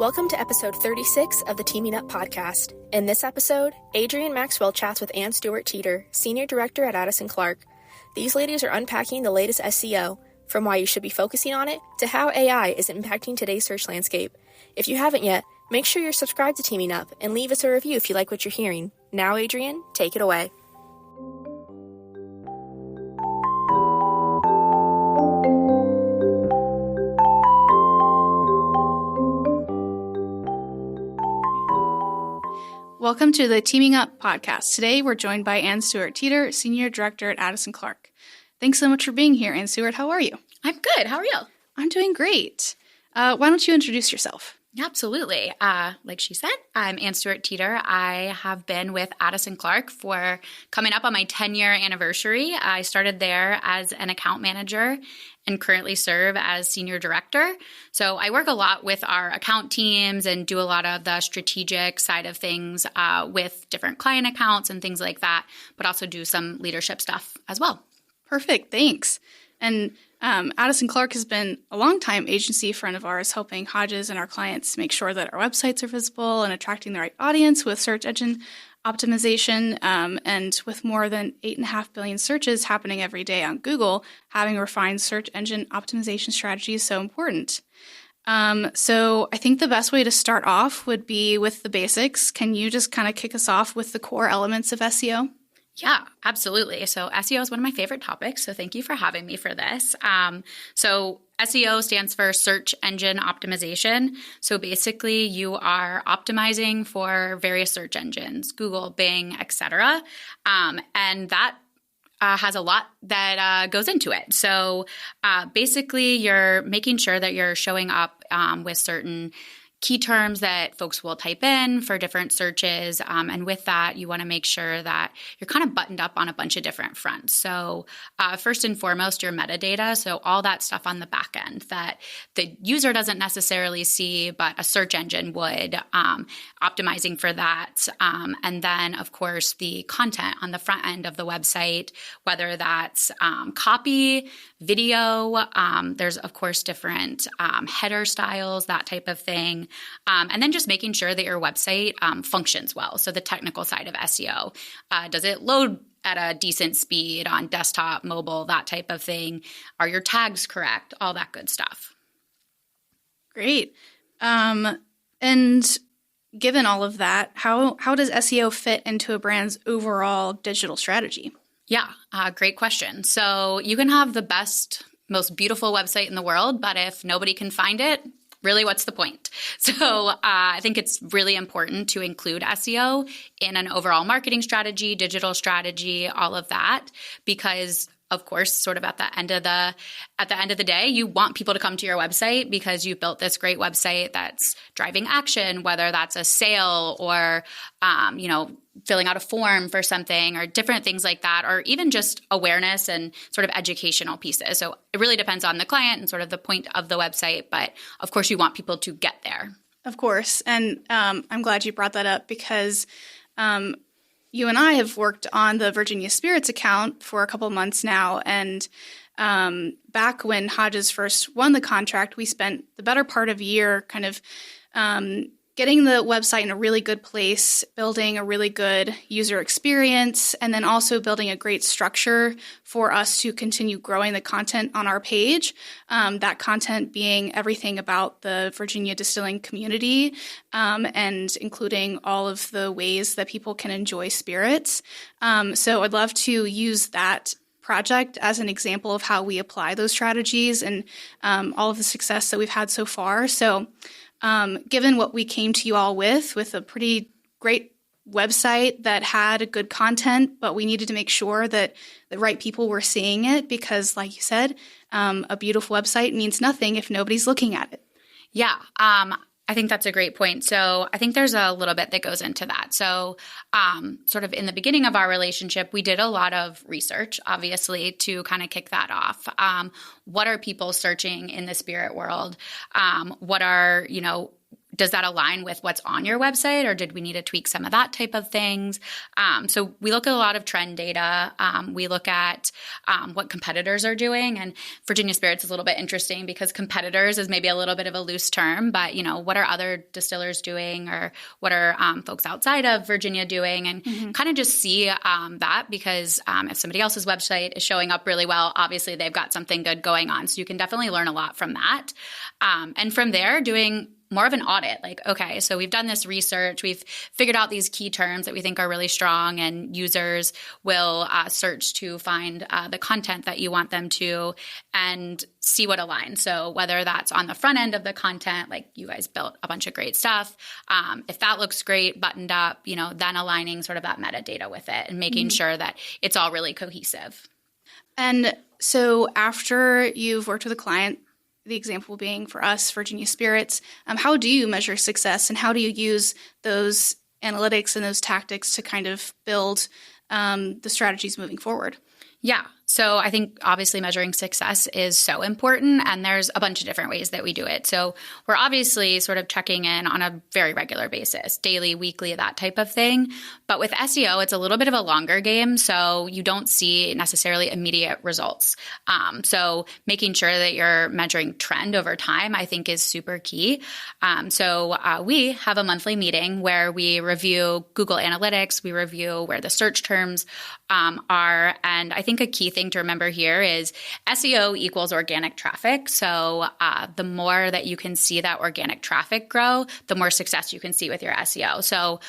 Welcome to episode 36 of the Teaming Up podcast. In this episode, Adrienne Maxwell chats with Anne-Stuart Teter, Senior Director at Addison Clark. These ladies are unpacking the latest SEO, from why you should be focusing on it to how AI is impacting today's search landscape. If you haven't yet, make sure you're subscribed to Teaming Up and leave us a review if you like what you're hearing. Now, Adrienne, take it away. Welcome to the Teaming Up podcast. Today, we're joined by Anne-Stuart Teter, Senior Director at Addison Clark. Thanks so much for being here, Anne-Stuart. How are you? I'm good. How are you? I'm doing great. Why don't you introduce yourself? Absolutely. Like she said, I'm Anne-Stuart Teter. I have been with Addison Clark for coming up on my 10-year anniversary. I started there as an account manager and currently serve as senior director. So I work a lot with our account teams and do a lot of the strategic side of things with different client accounts and things like that, but also do some leadership stuff as well. Perfect. Thanks. And Addison Clark has been a longtime agency friend of ours, helping Hodges and our clients make sure that our websites are visible and attracting the right audience with search engine optimization. And with more than 8.5 billion searches happening every day on Google, having a refined search engine optimization strategy is so important. So I think the best way to start off would be with the basics. Can you just kind of kick us off with the core elements of SEO? Yeah, absolutely. So SEO is one of my favorite topics, so thank you for having me for this. So SEO stands for search engine optimization. So basically, you are optimizing for various search engines, Google, Bing, etc. And that has a lot that goes into it. So basically, you're making sure that you're showing up with certain key terms that folks will type in for different searches. And with that, you want to make sure that you're kind of buttoned up on a bunch of different fronts. So first and foremost, your metadata. So all that stuff on the back end that the user doesn't necessarily see, but a search engine would, optimizing for that. And then, of course, the content on the front end of the website, whether that's copy, video, there's, of course, different header styles, that type of thing. And then just making sure that your website functions well. So the technical side of SEO, does it load at a decent speed on desktop, mobile, that type of thing? Are your tags correct? All that good stuff. Great. And given all of that, how does SEO fit into a brand's overall digital strategy? Yeah, great question. So you can have the best, most beautiful website in the world, but if nobody can find it, really, what's the point? So I think it's really important to include SEO in an overall marketing strategy, digital strategy, all of that, because of course, sort of at the end of the day, you want people to come to your website because you've built this great website that's driving action, whether that's a sale or, filling out a form for something or different things like that, or even just awareness and sort of educational pieces. So it really depends on the client and sort of the point of the website. But of course, you want people to get there. Of course. And I'm glad you brought that up because you and I have worked on the Virginia Spirits account for a couple of months now. And back when Hodges first won the contract, we spent the better part of a year kind of getting the website in a really good place, building a really good user experience, and then also building a great structure for us to continue growing the content on our page. That content being everything about the Virginia distilling community and including all of the ways that people can enjoy spirits. So I'd love to use that project as an example of how we apply those strategies and all of the success that we've had so far. So given what we came to you all with a pretty great website that had good content, but we needed to make sure that the right people were seeing it because, like you said, a beautiful website means nothing if nobody's looking at it. Yeah, I think that's a great point. So I think there's a little bit that goes into that. So sort of in the beginning of our relationship, we did a lot of research, obviously, to kind of kick that off. What are people searching in the spirit world? What are, does that align with what's on your website, or did we need to tweak some of that type of things? So we look at a lot of trend data. We look at what competitors are doing, and Virginia Spirits is a little bit interesting because competitors is maybe a little bit of a loose term, but what are other distillers doing, or what are folks outside of Virginia doing, and kind of just see that, because if somebody else's website is showing up really well, obviously they've got something good going on. So you can definitely learn a lot from that. And from there, doing more of an audit, like, okay, so we've done this research, we've figured out these key terms that we think are really strong, and users will search to find the content that you want them to, and see what aligns. So whether that's on the front end of the content, like you guys built a bunch of great stuff, if that looks great, buttoned up, then aligning sort of that metadata with it and making sure that it's all really cohesive. And so after you've worked with a client, the example being for us, Virginia Spirits, how do you measure success, and how do you use those analytics and those tactics to kind of build the strategies moving forward? Yeah. So I think obviously measuring success is so important, and there's a bunch of different ways that we do it. So we're obviously sort of checking in on a very regular basis, daily, weekly, that type of thing. But with SEO, it's a little bit of a longer game, so you don't see necessarily immediate results. So making sure that you're measuring trend over time, I think, is super key. So we have a monthly meeting where we review Google Analytics, we review where the search terms are, and I think a key thing to remember here is SEO equals organic traffic. So the more that you can see that organic traffic grow, the more success you can see with your SEO. So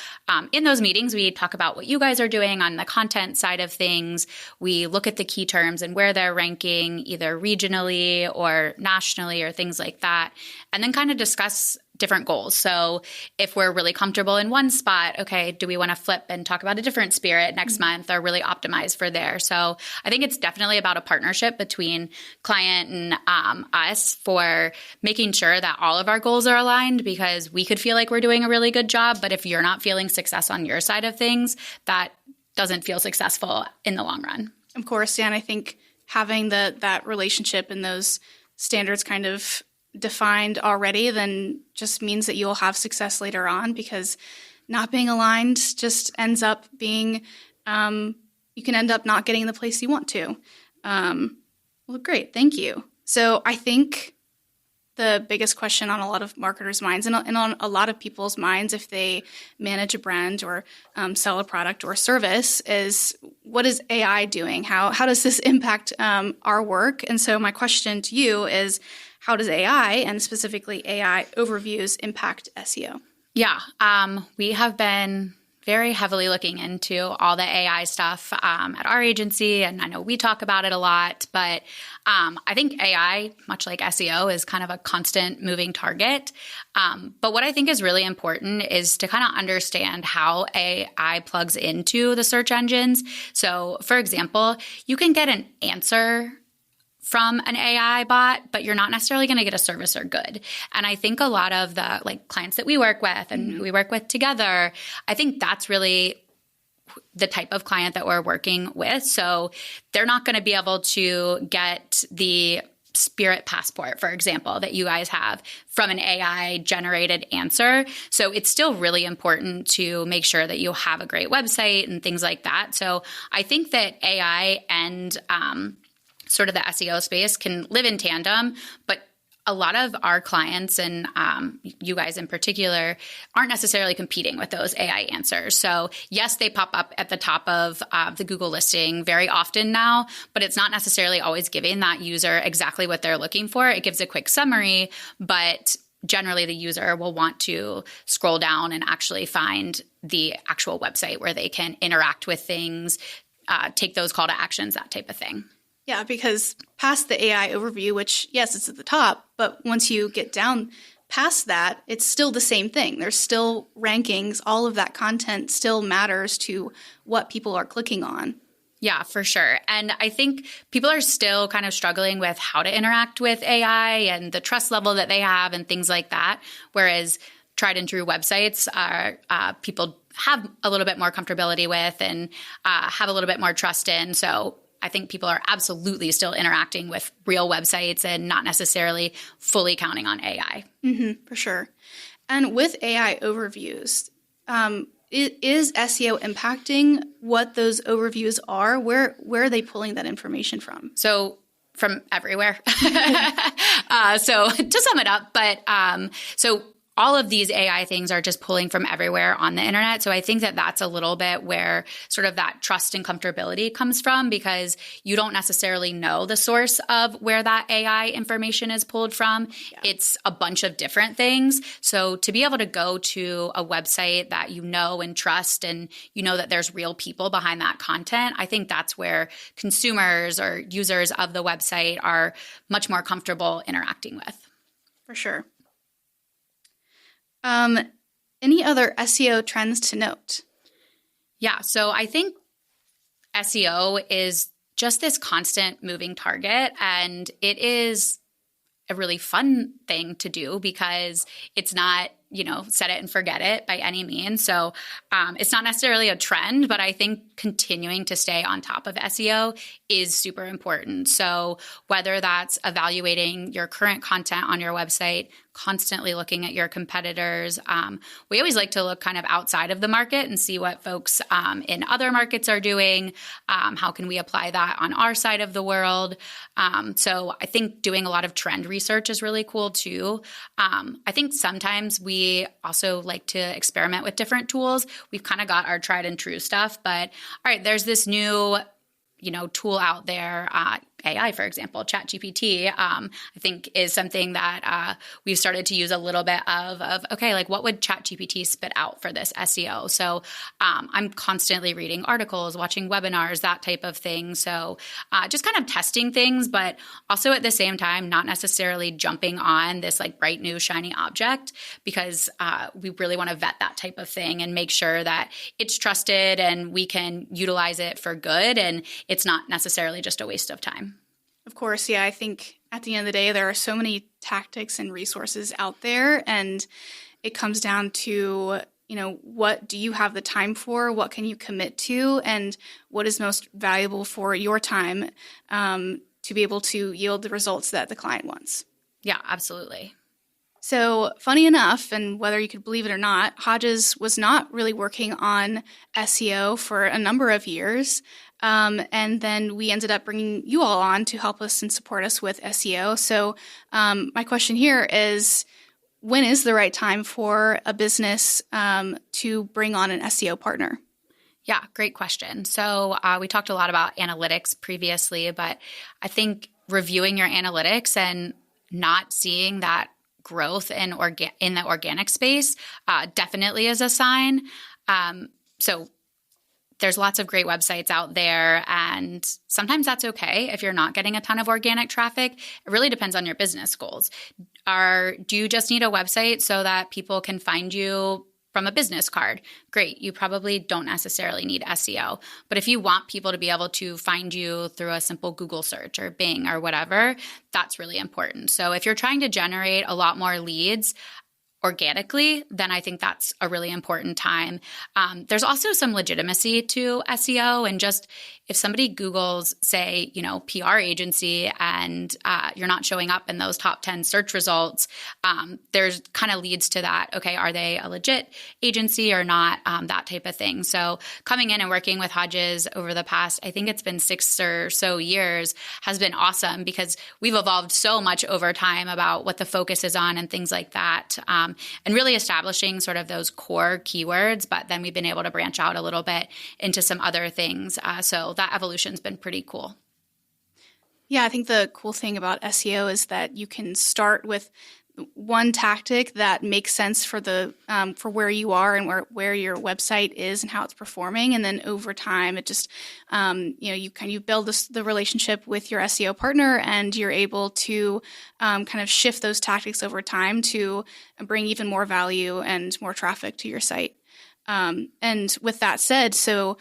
in those meetings, we talk about what you guys are doing on the content side of things. We look at the key terms and where they're ranking, either regionally or nationally or things like that, and then kind of discuss different goals. So if we're really comfortable in one spot, okay, do we want to flip and talk about a different spirit next month, or really optimize for there? So I think it's definitely about a partnership between client and us for making sure that all of our goals are aligned, because we could feel like we're doing a really good job, but if you're not feeling success on your side of things, that doesn't feel successful in the long run. Of course, yeah, and I think having that relationship and those standards kind of defined already then just means that you'll have success later on, because not being aligned just ends up being you can end up not getting the place you want to. Well, great. Thank you. So I think the biggest question on a lot of marketers' minds and on a lot of people's minds if they manage a brand or sell a product or service is, what is AI doing? How does this impact our work? And so my question to you is, how does AI, and specifically AI overviews, impact SEO? Yeah, we have been very heavily looking into all the AI stuff at our agency, and I know we talk about it a lot, but I think AI, much like SEO, is kind of a constant moving target. But what I think is really important is to kind of understand how AI plugs into the search engines. So, for example, you can get an answer from an AI bot, but you're not necessarily going to get a service or good. And I think a lot of the clients that we work with and who we work with together, I think that's really the type of client that we're working with. So they're not going to be able to get the Spirit passport, for example, that you guys have from an AI generated answer. So it's still really important to make sure that you have a great website and things like that. So I think that AI and sort of the SEO space can live in tandem, but a lot of our clients and you guys in particular aren't necessarily competing with those AI answers. So yes, they pop up at the top of the Google listing very often now, but it's not necessarily always giving that user exactly what they're looking for. It gives a quick summary, but generally the user will want to scroll down and actually find the actual website where they can interact with things, take those call to actions, that type of thing. Yeah, because past the AI overview, which, yes, it's at the top, but once you get down past that, it's still the same thing. There's still rankings. All of that content still matters to what people are clicking on. Yeah, for sure. And I think people are still kind of struggling with how to interact with AI and the trust level that they have and things like that, whereas tried and true websites are people have a little bit more comfortability with and have a little bit more trust in. So I think people are absolutely still interacting with real websites and not necessarily fully counting on AI. For sure. And with AI overviews, is SEO impacting what those overviews are? Where are they pulling that information from? So from everywhere. So to sum it up, so all of these AI things are just pulling from everywhere on the internet. So I think that that's a little bit where sort of that trust and comfortability comes from, because you don't necessarily know the source of where that AI information is pulled from. Yeah. It's a bunch of different things. So to be able to go to a website that you know and trust, and you know that there's real people behind that content, I think that's where consumers or users of the website are much more comfortable interacting with. For sure. Any other SEO trends to note? Yeah, so I think SEO is just this constant moving target, and it is a really fun thing to do because it's not, set it and forget it by any means. So it's not necessarily a trend, but I think continuing to stay on top of SEO is super important. So whether that's evaluating your current content on your website, constantly looking at your competitors. We always like to look kind of outside of the market and see what folks in other markets are doing. How can we apply that on our side of the world? So I think doing a lot of trend research is really cool too. I think sometimes we also like to experiment with different tools. We've kind of got our tried and true stuff, but all right, there's this new tool out there, AI, for example, ChatGPT, I think is something that we've started to use a little bit of okay, like what would ChatGPT spit out for this SEO? So I'm constantly reading articles, watching webinars, that type of thing. So just kind of testing things, but also at the same time, not necessarily jumping on this like bright new shiny object, because we really want to vet that type of thing and make sure that it's trusted and we can utilize it for good, and it's not necessarily just a waste of time. Of course, yeah. I think at the end of the day, there are so many tactics and resources out there, and it comes down to, what do you have the time for? What can you commit to? And what is most valuable for your time to be able to yield the results that the client wants? Yeah, absolutely. So funny enough, and whether you could believe it or not, Hodges was not really working on SEO for a number of years. And then we ended up bringing you all on to help us and support us with SEO. So my question here is, when is the right time for a business to bring on an SEO partner? Yeah, great question. So we talked a lot about analytics previously, but I think reviewing your analytics and not seeing that growth in the organic space definitely is a sign. So there's lots of great websites out there, and sometimes that's okay if you're not getting a ton of organic traffic. It really depends on your business goals. Do you just need a website so that people can find you from a business card? Great. You probably don't necessarily need SEO. But if you want people to be able to find you through a simple Google search or Bing or whatever, that's really important. So if you're trying to generate a lot more leads organically, then I think that's a really important time. There's also some legitimacy to SEO, and just if somebody Googles, say, PR agency, and you're not showing up in those top 10 search results, there's kind of leads to that. Okay, are they a legit agency or not? That type of thing. So coming in and working with Hodges over the past, I think it's been 6 or so years, has been awesome, because we've evolved so much over time about what the focus is on and things like that. And really establishing sort of those core keywords, but then we've been able to branch out a little bit into some other things. So that evolution's been pretty cool. Yeah, I think the cool thing about SEO is that you can start with one tactic that makes sense for for where you are and where your website is and how it's performing, and then over time, it just you build the relationship with your SEO partner, and you're able to kind of shift those tactics over time to bring even more value and more traffic to your site. And with that said, so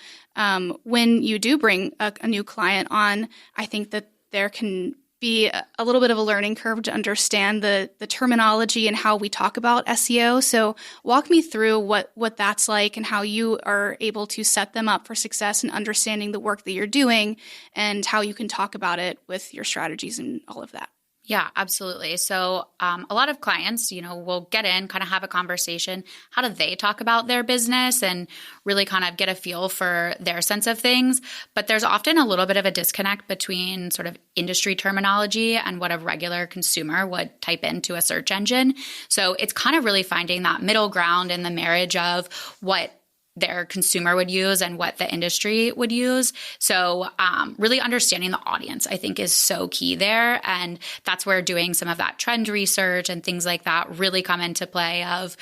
when you do bring a new client on, I think that there can be a little bit of a learning curve to understand the terminology and how we talk about SEO. So walk me through what that's like and how you are able to set them up for success and understanding the work that you're doing and how you can talk about it with your strategies and all of that. Yeah, absolutely. So a lot of clients, will get in, kind of have a conversation. How do they talk about their business and really kind of get a feel for their sense of things? But there's often a little bit of a disconnect between sort of industry terminology and what a regular consumer would type into a search engine. So it's kind of really finding that middle ground in the marriage of what their consumer would use and what the industry would use. So really understanding the audience, I think, is so key there. And that's where doing some of that trend research and things like that really come into play of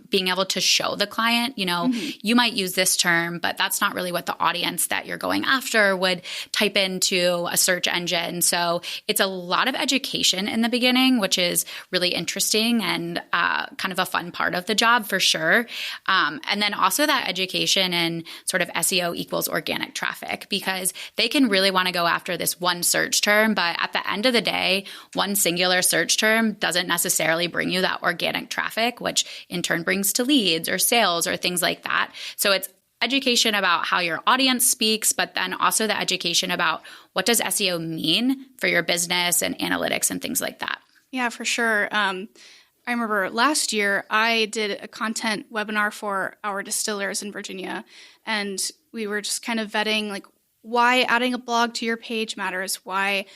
being able to show the client, you might use this term, but that's not really what the audience that you're going after would type into a search engine. So it's a lot of education in the beginning, which is really interesting and kind of a fun part of the job for sure. And then also that education and sort of SEO equals organic traffic, because they can really want to go after this one search term, but at the end of the day, one singular search term doesn't necessarily bring you that organic traffic, which in turn brings to leads or sales or things like that. So it's education about how your audience speaks, but then also the education about what does SEO mean for your business and analytics and things like that. Yeah, for sure. I remember last year I did a content webinar for our distillers in Virginia, and we were just kind of vetting like why adding a blog to your page matters, why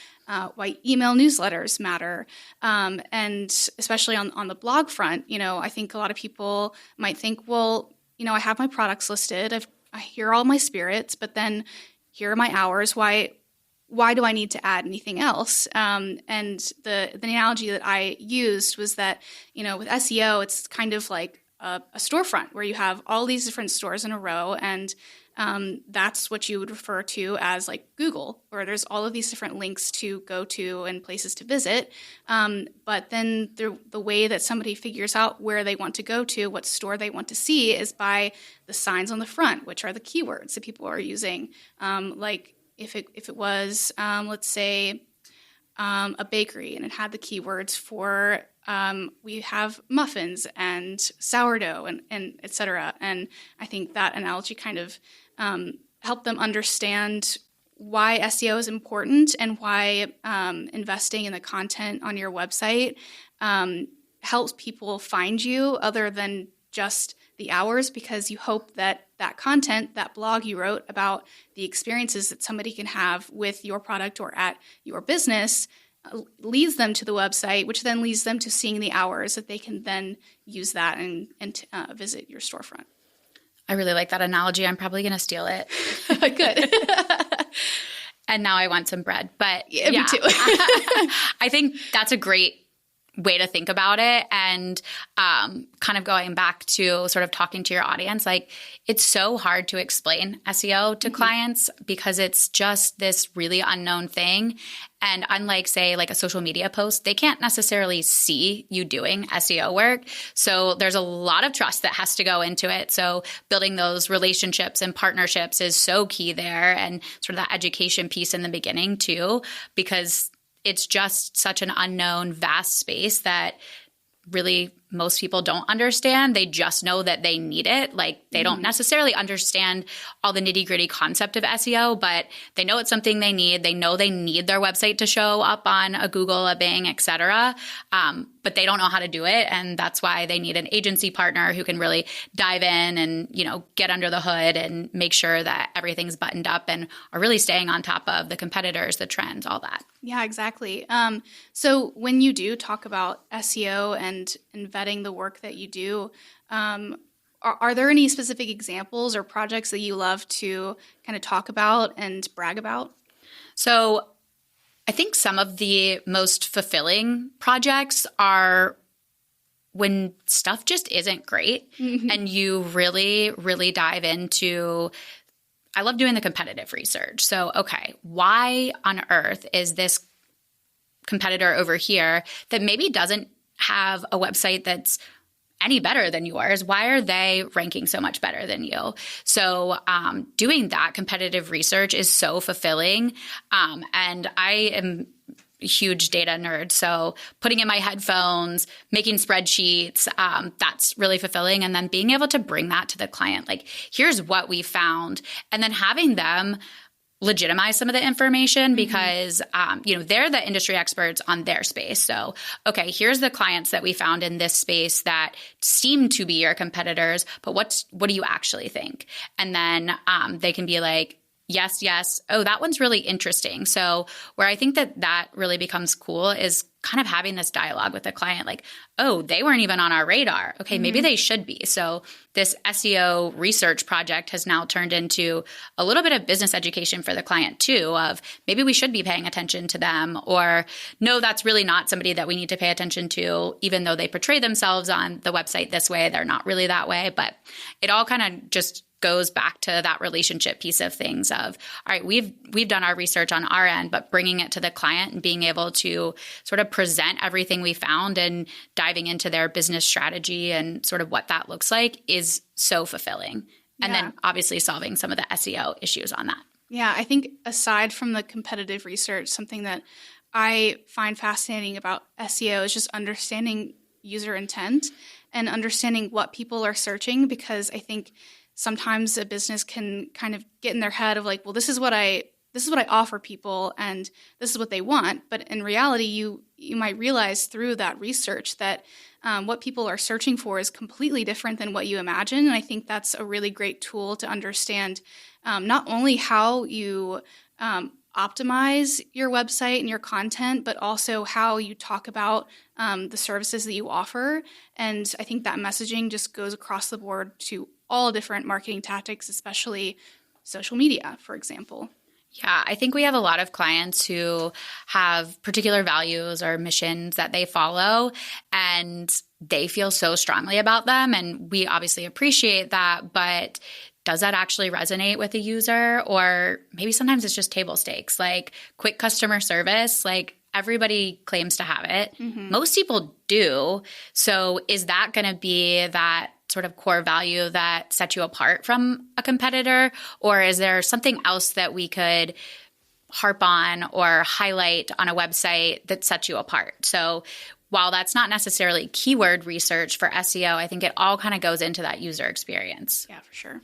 email newsletters matter, and especially on the blog front. I think a lot of people might think, well, I have my products listed, here are all my spirits, but then here are my hours. Why do I need to add anything else? And the analogy that I used was that, with SEO, it's kind of like a storefront where you have all these different stores in a row, and that's what you would refer to as like Google, where there's all of these different links to go to and places to visit. But then the way that somebody figures out where they want to go to, what store they want to see, is by the signs on the front, which are the keywords that people are using, like if it was, let's say, a bakery and it had the keywords for we have muffins and sourdough and et cetera. And I think that analogy kind of helped them understand why SEO is important and why investing in the content on your website helps people find you other than just the hours, because you hope that content, that blog you wrote about the experiences that somebody can have with your product or at your business leads them to the website, which then leads them to seeing the hours that they can then use that and visit your storefront. I really like that analogy. I'm probably going to steal it. Good. And now I want some bread. But yeah. Me too. I think that's a great way to think about it. And kind of going back to sort of talking to your audience, like it's so hard to explain SEO to clients because it's just this really unknown thing. And unlike, say, like a social media post, they can't necessarily see you doing SEO work. So there's a lot of trust that has to go into it. So building those relationships and partnerships is so key there, and sort of that education piece in the beginning too, because it's just such an unknown, vast space that really most people don't understand. They just know that they need it. Like they don't necessarily understand all the nitty-gritty concept of SEO, but they know it's something they need. They know they need their website to show up on a Google, a Bing, et cetera. But they don't know how to do it. And that's why they need an agency partner who can really dive in and, get under the hood and make sure that everything's buttoned up and are really staying on top of the competitors, the trends, all that. Yeah, exactly. So when you do talk about SEO and vetting the work that you do, are there any specific examples or projects that you love to kind of talk about and brag about? So I think some of the most fulfilling projects are when stuff just isn't great and you really, really dive into – I love doing the competitive research. So, okay, why on earth is this competitor over here that maybe doesn't have a website that's any better than yours? Why are they ranking so much better than you? So doing that competitive research is so fulfilling. And I am a huge data nerd. So putting in my headphones, making spreadsheets, that's really fulfilling. And then being able to bring that to the client, like, here's what we found. And then having them legitimize some of the information because, they're the industry experts on their space. So, okay, here's the clients that we found in this space that seem to be your competitors, but what do you actually think? And then they can be like, yes. Oh, that one's really interesting. So where I think that really becomes cool is kind of having this dialogue with the client, like, oh, they weren't even on our radar. Okay, maybe they should be. So this SEO research project has now turned into a little bit of business education for the client too, of maybe we should be paying attention to them, or no, that's really not somebody that we need to pay attention to, even though they portray themselves on the website this way, they're not really that way. But it all kind of just goes back to that relationship piece of things of, all right, we've done our research on our end, but bringing it to the client and being able to sort of present everything we found and diving into their business strategy and sort of what that looks like is so fulfilling. And then obviously solving some of the SEO issues on that. Yeah, I think aside from the competitive research, something that I find fascinating about SEO is just understanding user intent and understanding what people are searching, because I think sometimes a business can kind of get in their head of like, well, this is what I offer people and this is what they want. But in reality, you might realize through that research that what people are searching for is completely different than what you imagine. And I think that's a really great tool to understand not only how you optimize your website and your content, but also how you talk about the services that you offer. And I think that messaging just goes across the board to all different marketing tactics, especially social media, for example. Yeah, I think we have a lot of clients who have particular values or missions that they follow, and they feel so strongly about them. And we obviously appreciate that, but does that actually resonate with a user? Or maybe sometimes it's just table stakes, like quick customer service, like everybody claims to have it. Most people do. So is that going to be that sort of core value that sets you apart from a competitor? Or is there something else that we could harp on or highlight on a website that sets you apart? So while that's not necessarily keyword research for SEO, I think it all kind of goes into that user experience. Yeah, for sure.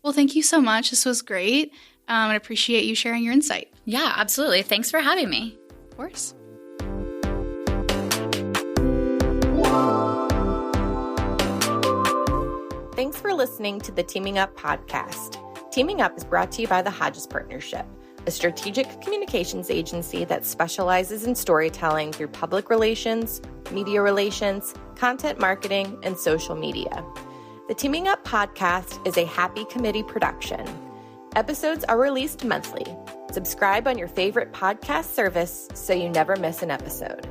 Well, thank you so much. This was great. I appreciate you sharing your insight. Yeah, absolutely. Thanks for having me. Of course. Thanks for listening to the Teaming Up podcast. Teaming Up is brought to you by the Hodges Partnership, a strategic communications agency that specializes in storytelling through public relations, media relations, content marketing, and social media. The Teaming Up podcast is a Happy Committee production. Episodes are released monthly. Subscribe on your favorite podcast service so you never miss an episode.